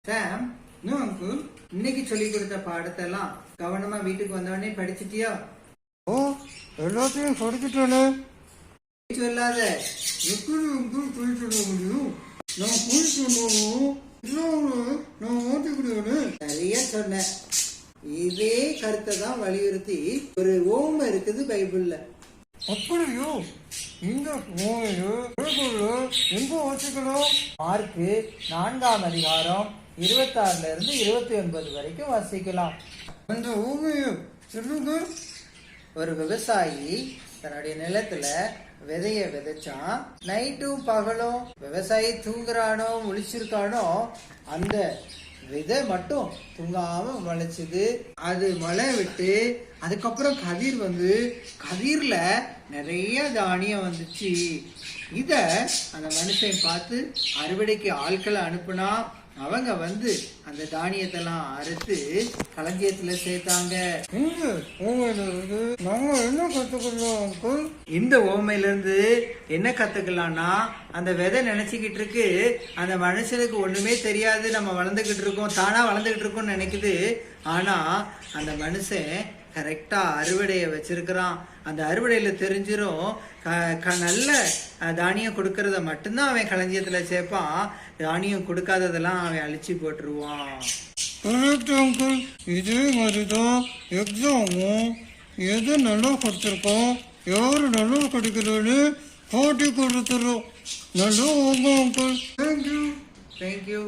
சாம், no uncle. இன்னைக்கு சொல்லி கொடுத்த பாடத்தெல்லாம் கவனமா வீட்டுக்கு வந்தவொடனே படிச்சிட்டியா? ஓ, எல்லாத்தையும் படிச்சுட்டானே. சொல்லாத. எப்படி அங்கிள் போய் சொல்ல முடியும்? நான் போய் சொன்னாலும் நான் மாட்டிக்கிடுவேனே. சரியா சொன்ன. இதே கருத்தை தான் வலியுறுத்தி ஒரு ஓமை இருக்குது பைபிள்ல. அப்படியோ? இந்த ஓமையை பைபிள்ல எங்க வாசிக்கணும்? மார்க்கு 4ஆம் அதிகாரம் 26 இருந்து 29 வரைக்கும் வாசிக்கலாம். அந்த ஓமையை சொல்லுங்க. ஒரு விவசாயி தன்னுடைய நிலத்துல விதைய விதைச்சான். நைட்டும் பகலும் விவசாயி தூங்குறானோ முழிச்சிருக்கானோ, அந்த விதை மட்டும் தூங்காம முளைச்சுது. அது மழை விட்டு அதுக்கப்புறம் கதிர் வந்து கதிர்ல நிறைய தானியம் வந்துச்சு. இத அந்த மனுஷன் பார்த்து அறுவடைக்கு ஆட்களை அனுப்புனா அவங்க வந்து அந்த தானியத்தெல்லாம் அறுத்து களஞ்சியத்துல சேர்த்தாங்க. இந்த ஓமையில இருந்து நாங்க என்ன கத்துக்கலாம் அங்கிள்? இந்த ஓமையில இருந்து என்ன கத்துக்கலாம்னா, அந்த விதை நினைச்சுக்கிட்டு இருக்கு அந்த மனுஷனுக்கு ஒண்ணுமே தெரியாது, நம்ம வளர்ந்துகிட்டு இருக்கோம், தானா வளர்ந்துகிட்டு இருக்கோம்னு நினைக்குது. ஆனா அந்த மனுஷன் கரெக்டா அறுவடைய வச்சிருக்கிறான். அந்த அறுவடையில தெரிஞ்சிரும் நல்ல தானியம் கொடுக்கறத மட்டும்தான் அவன் களஞ்சியத்துல சேர்ப்பான். தானியம் கொடுக்காததெல்லாம் அவன் அழிச்சு போட்டுருவான். Correct uncle. இதே மாதிரிதான் எக்ஸாமும் எது நல்லா கொடுத்துருக்கோம், யாரு நல்லா கிடைக்கிறோன்னு போட்டி கொடுத்துரும். நல்லா ஓங்க அங்கிள். தேங்க்யூ.